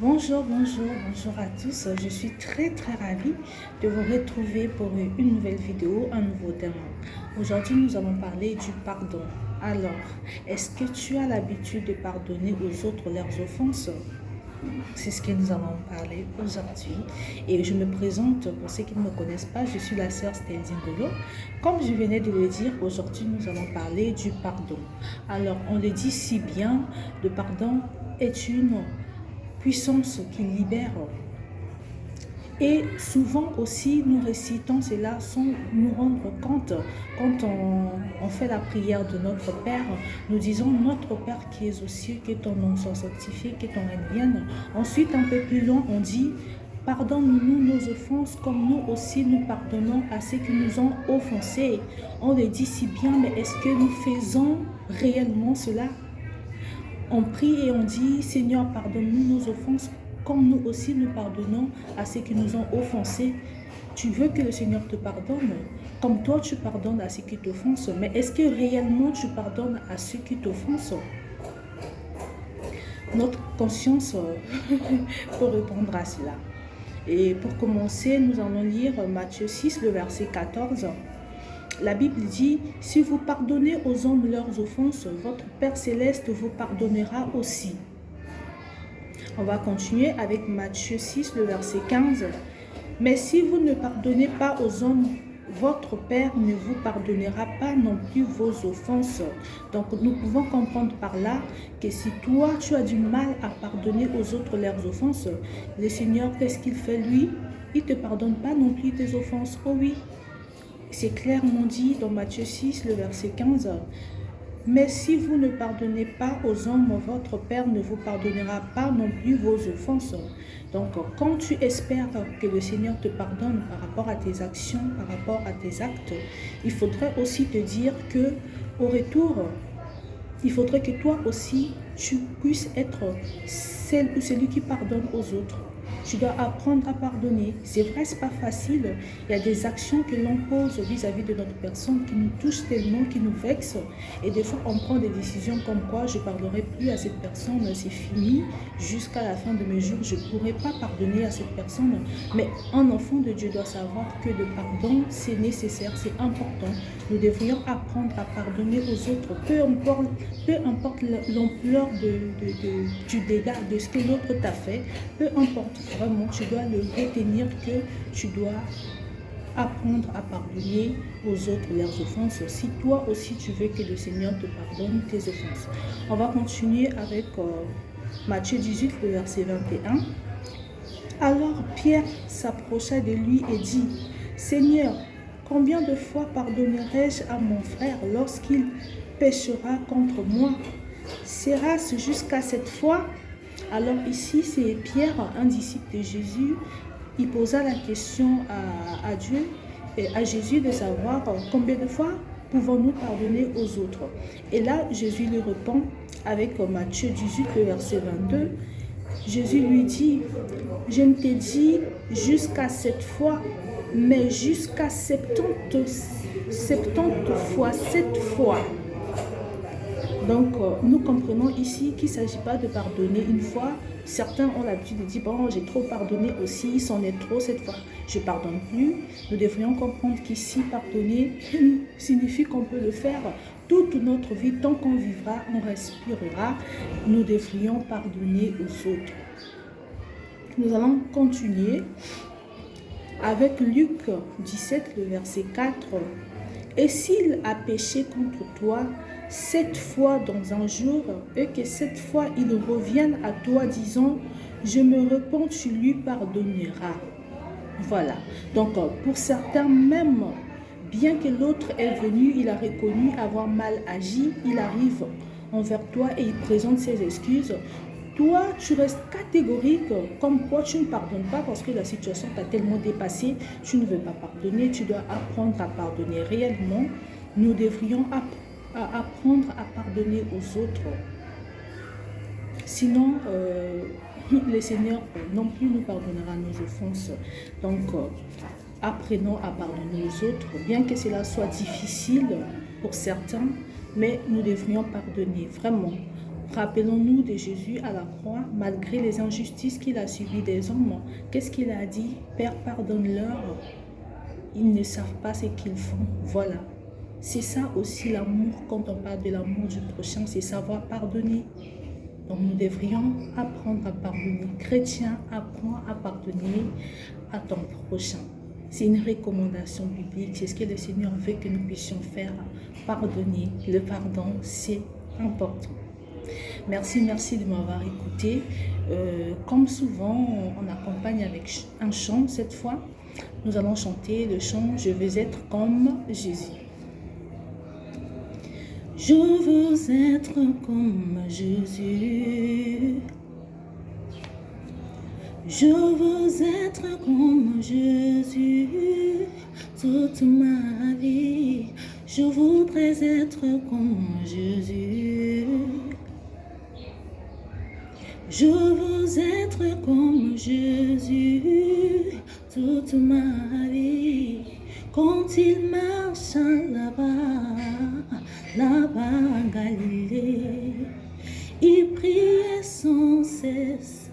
Bonjour à tous. Je suis très ravie de vous retrouver pour une nouvelle vidéo, un nouveau thème. Aujourd'hui, nous allons parler du pardon. Alors, est-ce que tu as l'habitude de pardonner aux autres leurs offenses? C'est ce que nous allons parler aujourd'hui. Et je me présente pour ceux qui ne me connaissent pas, je suis la sœur Stèle Zingolo. Comme je venais de le dire, aujourd'hui nous allons parler du pardon. Alors, on le dit si bien, le pardon est une puissance qui libère. Et souvent aussi, nous récitons cela sans nous rendre compte. Quand on fait la prière de notre Père, nous disons « Notre Père qui es aux cieux, que ton nom soit sanctifié, que ton règne vienne ». Ensuite, un peu plus loin, on dit « Pardonne-nous nos offenses comme nous aussi nous pardonnons à ceux qui nous ont offensés ». On le dit si bien, mais est-ce que nous faisons réellement cela? On prie et on dit « Seigneur, pardonne-nous nos offenses comme nous aussi nous pardonnons à ceux qui nous ont offensés ». Tu veux que le Seigneur te pardonne comme toi tu pardonnes à ceux qui t'offensent, mais est-ce que réellement tu pardonnes à ceux qui t'offensent? Notre conscience peut répondre à cela. Et pour commencer, nous allons lire Matthieu 6, le verset 14. La Bible dit, « Si vous pardonnez aux hommes leurs offenses, votre Père Céleste vous pardonnera aussi. » On va continuer avec Matthieu 6, le verset 15. « Mais si vous ne pardonnez pas aux hommes, votre Père ne vous pardonnera pas non plus vos offenses. » Donc nous pouvons comprendre par là que si toi tu as du mal à pardonner aux autres leurs offenses, le Seigneur, qu'est-ce qu'il fait lui? Il ne te pardonne pas non plus tes offenses. Oh oui, c'est clairement dit dans Matthieu 6, le verset 15. Mais si vous ne pardonnez pas aux hommes, votre Père ne vous pardonnera pas non plus vos offenses. Donc, quand tu espères que le Seigneur te pardonne par rapport à tes actions, par rapport à tes actes, il faudrait aussi te dire que, au retour, il faudrait que toi aussi, tu puisses être celle ou celui qui pardonne aux autres. Tu dois apprendre à pardonner. C'est vrai, ce n'est pas facile. Il y a des actions que l'on pose vis-à-vis de notre personne qui nous touchent tellement, qui nous vexent. Et des fois, on prend des décisions comme quoi je ne pardonnerai plus à cette personne, c'est fini. Jusqu'à la fin de mes jours, je ne pourrai pas pardonner à cette personne. Mais un enfant de Dieu doit savoir que le pardon, c'est nécessaire, c'est important. Nous devrions apprendre à pardonner aux autres, peu importe l'ampleur du dégât, de ce que l'autre t'a fait, peu importe. Vraiment, tu dois le retenir que tu dois apprendre à pardonner aux autres leurs offenses. Si toi aussi tu veux que le Seigneur te pardonne tes offenses. On va continuer avec Matthieu 18, le verset 21. Alors Pierre s'approcha de lui et dit, « Seigneur, combien de fois pardonnerai-je à mon frère lorsqu'il péchera contre moi? Sera-ce jusqu'à 7 fois? » Alors ici, c'est Pierre, un disciple de Jésus. Il posa la question à Dieu et à Jésus de savoir combien de fois pouvons-nous pardonner aux autres. Et là, Jésus lui répond avec Matthieu 18, le verset 22. Jésus lui dit, « Je ne t'ai dit jusqu'à 7 fois, mais jusqu'à 70 fois, 7 fois. » Donc, nous comprenons ici qu'il ne s'agit pas de pardonner une fois. Certains ont l'habitude de dire, bon, j'ai trop pardonné aussi, c'en est trop cette fois, je ne pardonne plus. Nous devrions comprendre qu'ici, pardonner signifie qu'on peut le faire toute notre vie. Tant qu'on vivra, on respirera, nous devrions pardonner aux autres. Nous allons continuer avec Luc 17, le verset 4. « Et s'il a péché contre toi 7 fois dans un jour, et que 7 fois il revienne à toi disant, je me repens, tu lui pardonneras. » Voilà. Donc, pour certains même, bien que l'autre est venu, il a reconnu avoir mal agi, il arrive envers toi et il présente ses excuses. Toi, tu restes catégorique, comme quoi tu ne pardonnes pas parce que la situation t'a tellement dépassé, tu ne veux pas pardonner, tu dois apprendre à pardonner réellement. Nous devrions apprendre à pardonner aux autres. Sinon, le Seigneur non plus nous pardonnera nos offenses. Donc, apprenons à pardonner aux autres, bien que cela soit difficile pour certains, mais nous devrions pardonner vraiment. Rappelons-nous de Jésus à la croix, malgré les injustices qu'il a subies des hommes. Qu'est-ce qu'il a dit? Père, pardonne-leur. Ils ne savent pas ce qu'ils font. Voilà. C'est ça aussi l'amour, quand on parle de l'amour du prochain, c'est savoir pardonner. Donc nous devrions apprendre à pardonner. Chrétien, apprends à pardonner à ton prochain. C'est une recommandation biblique, c'est ce que le Seigneur veut que nous puissions faire. Pardonner, le pardon, c'est important. Merci de m'avoir écouté. Comme souvent, on accompagne avec un chant cette fois. Nous allons chanter le chant « Je veux être comme Jésus ». Je veux être comme Jésus. Je veux être comme Jésus toute ma vie. Je voudrais être comme Jésus. Je veux être comme Jésus toute ma vie. Quand il marche là-bas en Galilée, il priait sans cesse,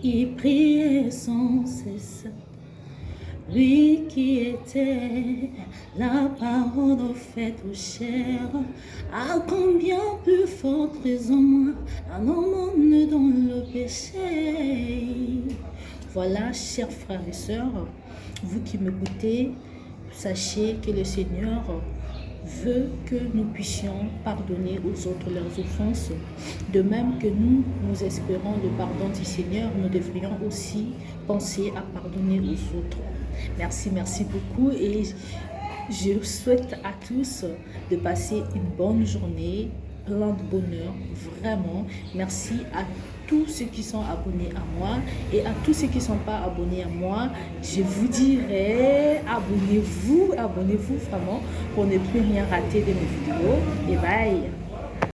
il priait sans cesse. Lui qui était la parole faite aux chairs, à combien plus forte raison moi, un homme dans le péché. Voilà, chers frères et sœurs, vous qui m'écoutez, sachez que le Seigneur veut que nous puissions pardonner aux autres leurs offenses. De même que nous espérons le pardon du Seigneur, nous devrions aussi penser à pardonner aux autres. Merci beaucoup et je souhaite à tous de passer une bonne journée, plein de bonheur, vraiment. Merci à tous ceux qui sont abonnés à moi et à tous ceux qui ne sont pas abonnés à moi. Je vous dirais, abonnez-vous vraiment pour ne plus rien rater de mes vidéos. Et bye!